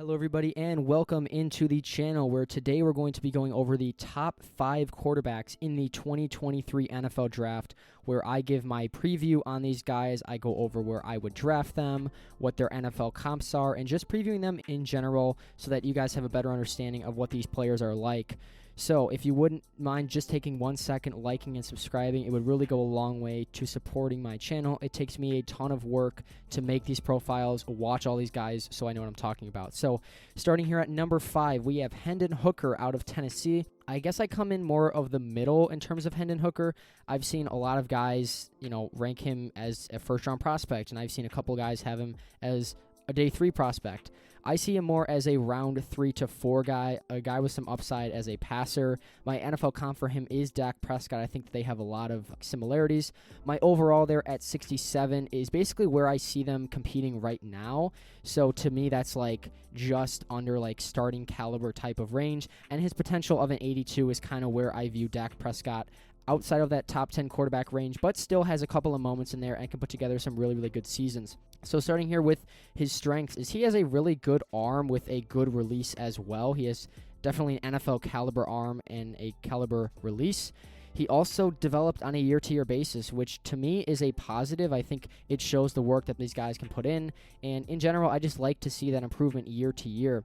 Hello everybody and welcome into the channel where today we're going to be going over the top 5 quarterbacks in the 2023 NFL Draft, where I give my preview on these guys. I go over where I would draft them, what their NFL comps are, and just previewing them in general so that you guys have a better understanding of what these players are like. So if you wouldn't mind just taking 1 second, liking and subscribing, it would really go a long way to supporting my channel. It takes me a ton of work to make these profiles, watch all these guys, so I know what I'm talking about. So starting here at number 5, we have Hendon Hooker out of Tennessee. I guess I come in more of the middle in terms of Hendon Hooker. I've seen a lot of guys, rank him as a first-round prospect, and I've seen a couple guys have him as a day 3 prospect. I see him more as a round 3 to 4 guy, a guy with some upside as a passer. My NFL comp for him is Dak Prescott. I think they have a lot of similarities. My overall there at 67 is basically where I see them competing right now. So to me, that's like just under like starting caliber type of range. And his potential of an 82 is kind of where I view Dak Prescott, outside of that top 10 quarterback range, but still has a couple of moments in there and can put together some really, really good seasons. So starting here with his strengths is he has a really good arm with a good release as well. He has definitely an NFL caliber arm and a caliber release. He also developed on a year-to-year basis, which to me is a positive. I think it shows the work that these guys can put in. And in general, I just like to see that improvement year to year.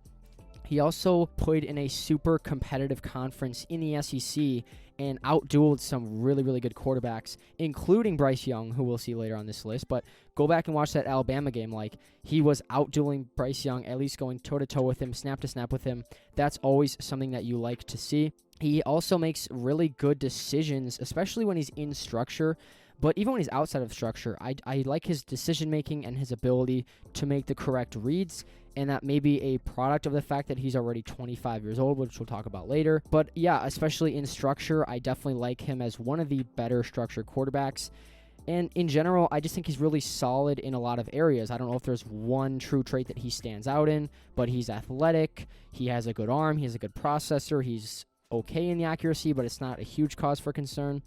He also played in a super competitive conference in the SEC and outdueled some really, really good quarterbacks, including Bryce Young, who we'll see later on this list. But go back and watch that Alabama game. Like, he was outdueling Bryce Young, at least going toe-to-toe with him, snap-to-snap with him. That's always something that you like to see. He also makes really good decisions, especially when he's in structure. But even when he's outside of structure, I like his decision-making and his ability to make the correct reads, and that may be a product of the fact that he's already 25 years old, which we'll talk about later. But yeah, especially in structure, I definitely like him as one of the better structured quarterbacks. And in general, I just think he's really solid in a lot of areas. I don't know if there's one true trait that he stands out in, but he's athletic, he has a good arm, he has a good processor, he's okay in the accuracy, but it's not a huge cause for concern.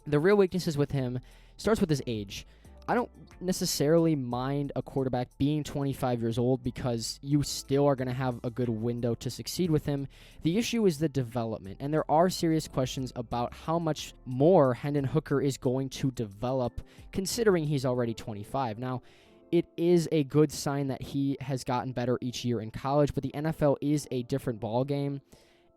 The real weaknesses with him starts with his age. I don't necessarily mind a quarterback being 25 years old because you still are going to have a good window to succeed with him. The issue is the development, and there are serious questions about how much more Hendon Hooker is going to develop considering he's already 25. Now, it is a good sign that he has gotten better each year in college, but the NFL is a different ballgame,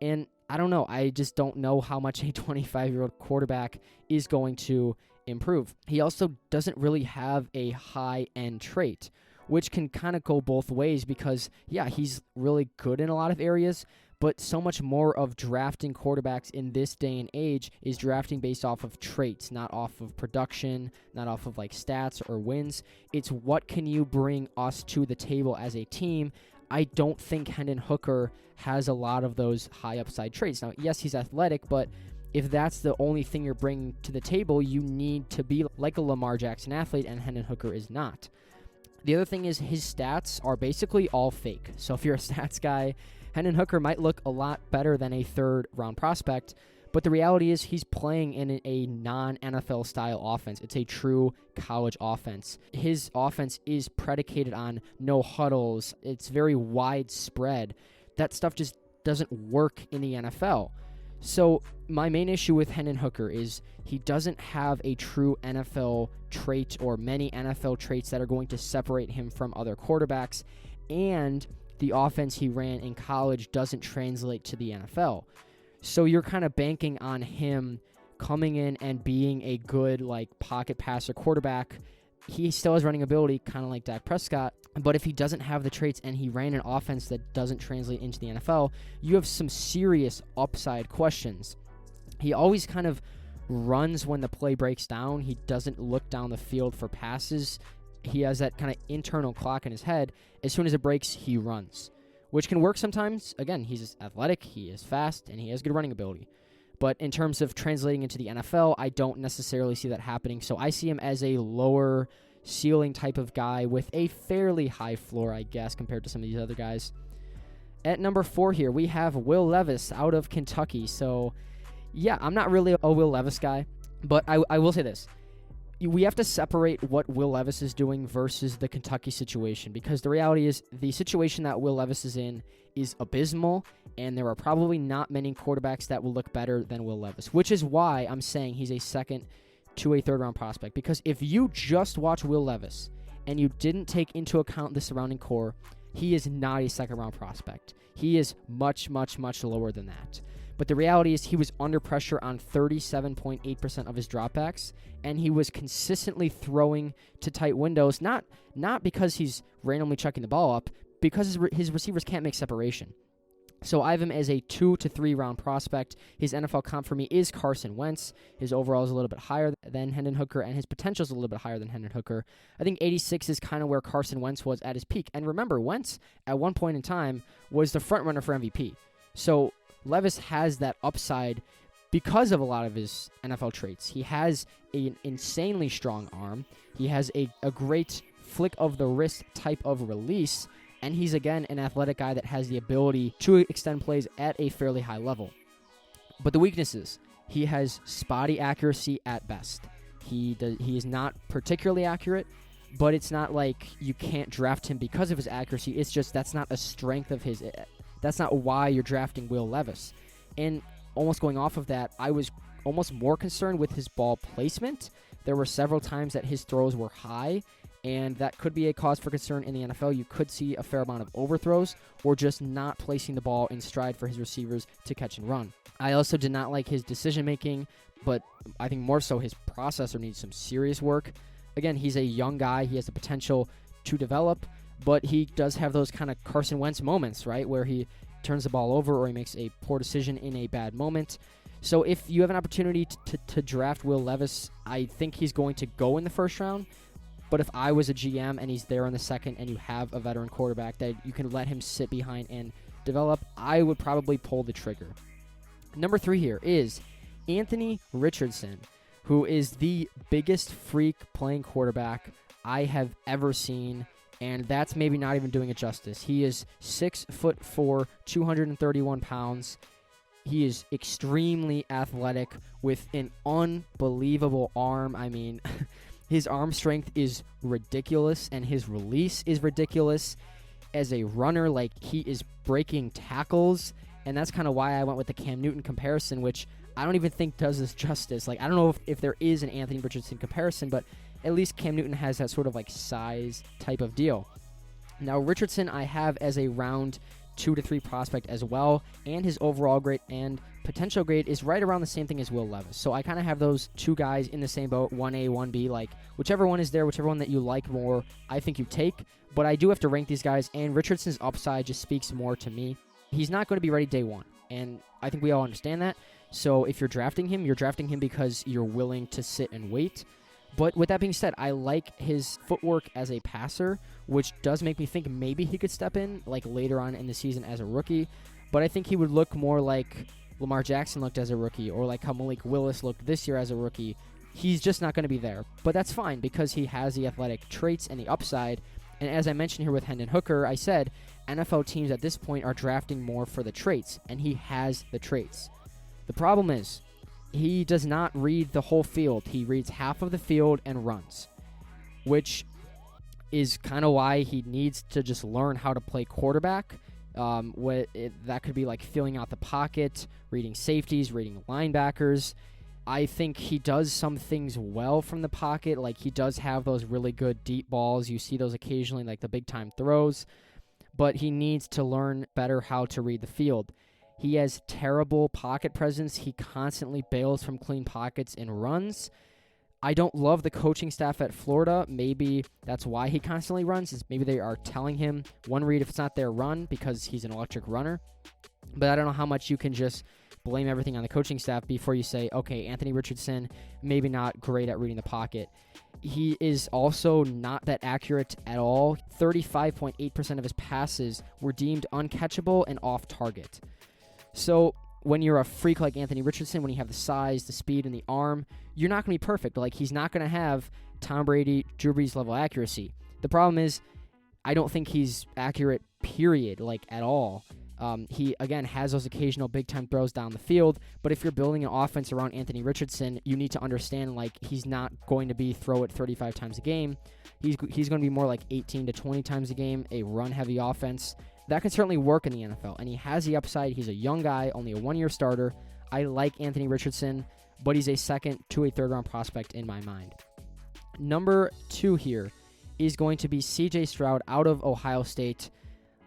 and I don't know. I just don't know how much a 25-year-old quarterback is going to improve. He also doesn't really have a high-end trait, which can kind of go both ways because, yeah, he's really good in a lot of areas, but so much more of drafting quarterbacks in this day and age is drafting based off of traits, not off of production, not off of like stats or wins. It's what can you bring us to the table as a team. I don't think Hendon Hooker has a lot of those high upside traits. Now, yes, he's athletic, but if that's the only thing you're bringing to the table, you need to be like a Lamar Jackson athlete, and Hendon Hooker is not. The other thing is his stats are basically all fake. So if you're a stats guy, Hendon Hooker might look a lot better than a third-round prospect, but the reality is he's playing in a non-NFL style offense. It's a true college offense. His offense is predicated on no huddles. It's very widespread. That stuff just doesn't work in the NFL. So my main issue with Hendon Hooker is he doesn't have a true NFL trait or many NFL traits that are going to separate him from other quarterbacks, and the offense he ran in college doesn't translate to the NFL. So you're kind of banking on him coming in and being a good like pocket passer quarterback. He still has running ability, kind of like Dak Prescott, but if he doesn't have the traits and he ran an offense that doesn't translate into the NFL, you have some serious upside questions. He always kind of runs when the play breaks down. He doesn't look down the field for passes. He has that kind of internal clock in his head. As soon as it breaks, he runs, which can work sometimes. Again, he's athletic, he is fast, and he has good running ability. But in terms of translating into the NFL, I don't necessarily see that happening. So I see him as a lower ceiling type of guy with a fairly high floor, I guess, compared to some of these other guys. At number 4 here, we have Will Levis out of Kentucky. So, yeah, I'm not really a Will Levis guy, but I will say this. we have to separate what Will Levis is doing versus the Kentucky situation, because the reality is the situation that Will Levis is in is abysmal, and there are probably not many quarterbacks that will look better than Will Levis, which is why I'm saying he's a second to a third-round prospect, because if you just watch Will Levis and you didn't take into account the surrounding core, he is not a second-round prospect. He is much, much, much lower than that. But the reality is he was under pressure on 37.8% of his dropbacks, and he was consistently throwing to tight windows, not because he's randomly chucking the ball up, because his receivers can't make separation. So I have him as a 2 to 3 round prospect. His NFL comp for me is Carson Wentz. His overall is a little bit higher than Hendon Hooker, and his potential is a little bit higher than Hendon Hooker. I think 86 is kind of where Carson Wentz was at his peak. And remember, Wentz at one point in time was the front runner for MVP. So Levis has that upside because of a lot of his NFL traits. He has an insanely strong arm. He has a great flick of the wrist type of release. And he's, again, an athletic guy that has the ability to extend plays at a fairly high level. But the weaknesses, he has spotty accuracy at best. He is not particularly accurate, but it's not like you can't draft him because of his accuracy. It's just that's not a strength of his. That's not why you're drafting Will Levis. And almost going off of that, I was almost more concerned with his ball placement. There were several times that his throws were high, and that could be a cause for concern in the NFL. You could see a fair amount of overthrows or just not placing the ball in stride for his receivers to catch and run. I also did not like his decision-making, but I think more so his processor needs some serious work. Again, he's a young guy. He has the potential to develop, but he does have those kind of Carson Wentz moments, right, where he turns the ball over or he makes a poor decision in a bad moment. So if you have an opportunity to draft Will Levis, I think he's going to go in the first round. But if I was a GM and he's there in the second and you have a veteran quarterback that you can let him sit behind and develop, I would probably pull the trigger. Number 3 here is Anthony Richardson, who is the biggest freak playing quarterback I have ever seen, and that's maybe not even doing it justice. He is 6'4", 231 pounds. He is extremely athletic with an unbelievable arm. I mean, his arm strength is ridiculous, and his release is ridiculous. As a runner, like, he is breaking tackles, and that's kind of why I went with the Cam Newton comparison, which I don't even think does this justice. Like, I don't know if there is an Anthony Richardson comparison, but at least Cam Newton has that sort of, like, size type of deal. Now, Richardson I have as a round 2 to 3 prospect as well, and his overall grade and potential grade is right around the same thing as Will Levis. So I kind of have those two guys in the same boat, 1A, 1B, like whichever one is there, whichever one that you like more, I think you take. But I do have to rank these guys, and Richardson's upside just speaks more to me. He's not going to be ready day one, and I think we all understand that. So if you're drafting him because you're willing to sit and wait. But with that being said, I like his footwork as a passer, which does make me think maybe he could step in like later on in the season as a rookie. But I think he would look more like Lamar Jackson looked as a rookie, or like how Malik Willis looked this year as a rookie. He's just not going to be there. But that's fine because he has the athletic traits and the upside. And as I mentioned here with Hendon Hooker, I said NFL teams at this point are drafting more for the traits, and he has the traits. The problem is he does not read the whole field. He reads half of the field and runs, which is kind of why he needs to just learn how to play quarterback. That could be like filling out the pocket, reading safeties, reading linebackers. I think he does some things well from the pocket. Like, he does have those really good deep balls. You see those occasionally, like the big-time throws. But he needs to learn better how to read the field. He has terrible pocket presence. He constantly bails from clean pockets and runs. I don't love the coaching staff at Florida. Maybe that's why he constantly runs, is maybe they are telling him one read if it's not there, run, because he's an electric runner. But I don't know how much you can just blame everything on the coaching staff before you say, okay, Anthony Richardson, maybe not great at reading the pocket. He is also not that accurate at all. 35.8% of his passes were deemed uncatchable and off target. So when you're a freak like Anthony Richardson, when you have the size, the speed, and the arm, you're not going to be perfect. Like, he's not going to have Tom Brady, Drew Brees level accuracy. The problem is, I don't think he's accurate, period, like, at all. He, again, has those occasional big-time throws down the field, but if you're building an offense around Anthony Richardson, you need to understand, like, he's not going to be throw it 35 times a game. He's going to be more like 18 to 20 times a game, a run-heavy offense. That can certainly work in the NFL, and he has the upside. He's a young guy, only a one-year starter. I like Anthony Richardson, but he's a second to a third-round prospect in my mind. Number 2 here is going to be C.J. Stroud out of Ohio State.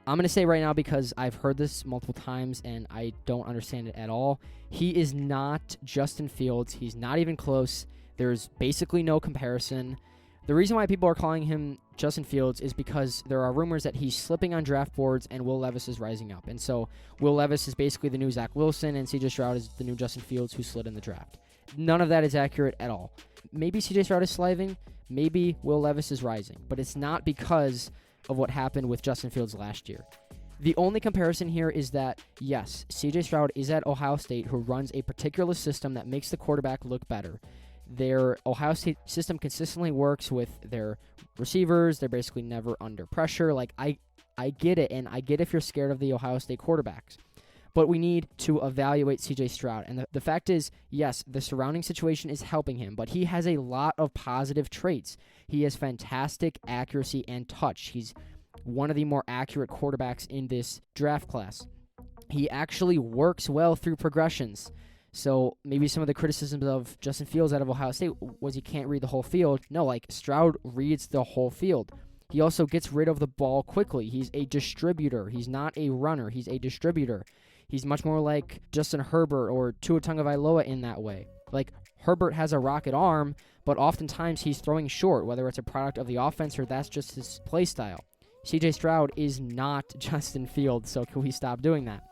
I'm going to say right now, because I've heard this multiple times and I don't understand it at all, he is not Justin Fields. He's not even close. There's basically no comparison. The reason why people are calling him Justin Fields is because there are rumors that he's slipping on draft boards and Will Levis is rising up. And so Will Levis is basically the new Zach Wilson and C.J. Stroud is the new Justin Fields who slid in the draft. None of that is accurate at all. Maybe C.J. Stroud is sliding. Maybe Will Levis is rising. But it's not because of what happened with Justin Fields last year. The only comparison here is that, yes, C.J. Stroud is at Ohio State, who runs a particular system that makes the quarterback look better. Their Ohio State system consistently works with their receivers. They're basically never under pressure. Like, I get it, and I get if you're scared of the Ohio State quarterbacks. But we need to evaluate C.J. Stroud. And the fact is, yes, the surrounding situation is helping him, but he has a lot of positive traits. He has fantastic accuracy and touch. He's one of the more accurate quarterbacks in this draft class. He actually works well through progressions. So maybe some of the criticisms of Justin Fields out of Ohio State was he can't read the whole field. No, like, Stroud reads the whole field. He also gets rid of the ball quickly. He's a distributor. He's not a runner. He's a distributor. He's much more like Justin Herbert or Tua Tagovailoa in that way. Like, Herbert has a rocket arm, but oftentimes he's throwing short, whether it's a product of the offense or that's just his play style. C.J. Stroud is not Justin Fields, so can we stop doing that?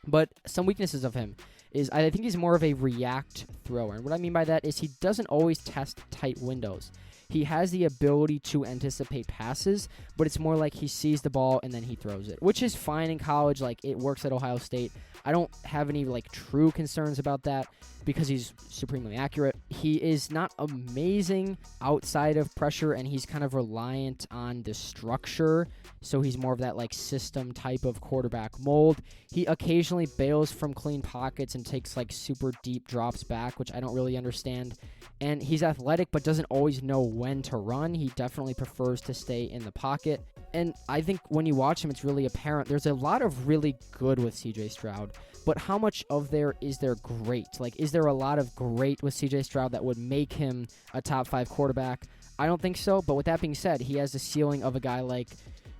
But some weaknesses of him is I think he's more of a react thrower. And what I mean by that is he doesn't always test tight windows. He has the ability to anticipate passes, but it's more like he sees the ball and then he throws it, which is fine in college. Like, it works at Ohio State. I don't have any, like, true concerns about that because he's supremely accurate. He is not amazing outside of pressure, and he's kind of reliant on the structure, so he's more of that, like, system type of quarterback mold. He occasionally bails from clean pockets and takes, like, super deep drops back, which I don't really understand. And he's athletic but doesn't always know when to run. He definitely prefers to stay in the pocket. And I think when you watch him, it's really apparent. There's a lot of really good with C.J. Stroud, but how much of there is there great? Like, is there a lot of great with C.J. Stroud that would make him a top 5 quarterback? I don't think so, but with that being said, he has the ceiling of a guy like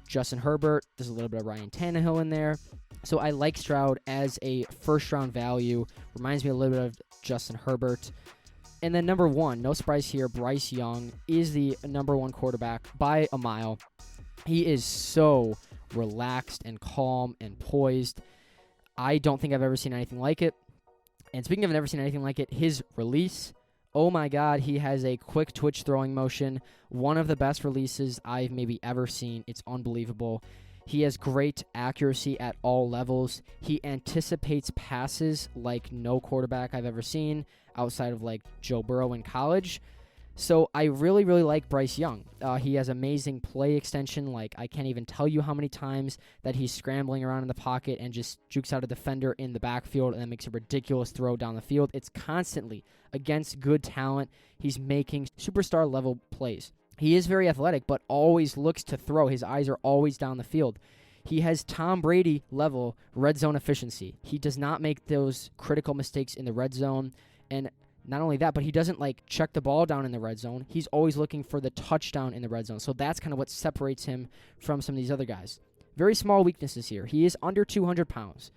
Justin Herbert. There's a little bit of Ryan Tannehill in there. So I like Stroud as a first-round value. Reminds me a little bit of Justin Herbert. And then number 1, no surprise here, Bryce Young is the number 1 quarterback by a mile. He is so relaxed and calm and poised. I don't think I've ever seen anything like it. And speaking of never seen anything like it, his release, oh my God, he has a quick twitch throwing motion. One of the best releases I've maybe ever seen. It's unbelievable. He has great accuracy at all levels. He anticipates passes like no quarterback I've ever seen outside of, like, Joe Burrow in college. So I really, really like Bryce Young. He has amazing play extension. Like, I can't even tell you how many times that he's scrambling around in the pocket and just jukes out a defender in the backfield and then makes a ridiculous throw down the field. It's constantly against good talent. He's making superstar-level plays. He is very athletic, but always looks to throw. His eyes are always down the field. He has Tom Brady-level red zone efficiency. He does not make those critical mistakes in the red zone. And not only that, but he doesn't, like, check the ball down in the red zone. He's always looking for the touchdown in the red zone. So that's kind of what separates him from some of these other guys. Very small weaknesses here. He is under 200 pounds.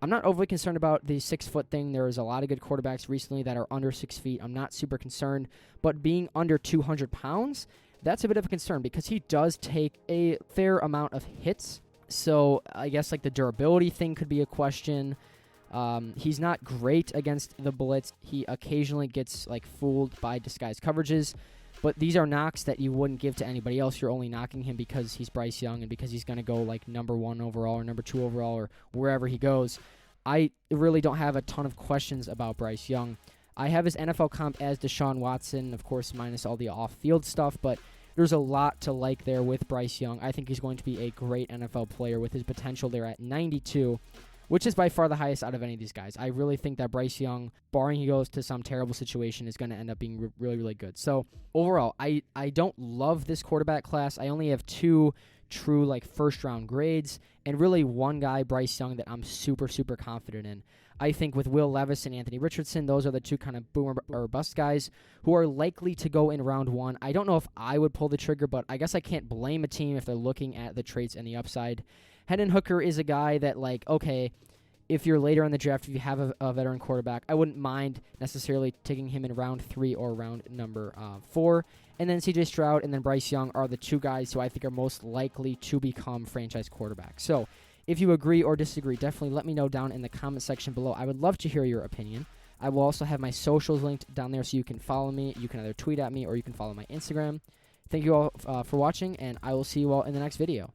I'm not overly concerned about the 6-foot thing. There is a lot of good quarterbacks recently that are under 6 feet. I'm not super concerned. But being under 200 pounds, that's a bit of a concern because he does take a fair amount of hits. So I guess, like, the durability thing could be a question. He's not great against the blitz. He occasionally gets, like, fooled by disguised coverages. But these are knocks that you wouldn't give to anybody else. You're only knocking him because he's Bryce Young and because he's going to go, like, number 1 overall or number 2 overall or wherever he goes. I really don't have a ton of questions about Bryce Young. I have his NFL comp as Deshaun Watson, of course, minus all the off-field stuff. But there's a lot to like there with Bryce Young. I think he's going to be a great NFL player with his potential there at 92, which is by far the highest out of any of these guys. I really think that Bryce Young, barring he goes to some terrible situation, is going to end up being really, really good. So overall, I don't love this quarterback class. I only have 2 true like first-round grades, and really one guy, Bryce Young, that I'm super, super confident in. I think with Will Levis and Anthony Richardson, those are the 2 kind of boom or bust guys who are likely to go in round 1. I don't know if I would pull the trigger, but I guess I can't blame a team if they're looking at the traits and the upside. Hendon Hooker is a guy that, like, okay, if you're later in the draft, if you have a veteran quarterback, I wouldn't mind necessarily taking him in round 3 or round number 4. And then C.J. Stroud and then Bryce Young are the 2 guys who I think are most likely to become franchise quarterbacks. So if you agree or disagree, definitely let me know down in the comment section below. I would love to hear your opinion. I will also have my socials linked down there so you can follow me. You can either tweet at me or you can follow my Instagram. Thank you all for watching, and I will see you all in the next video.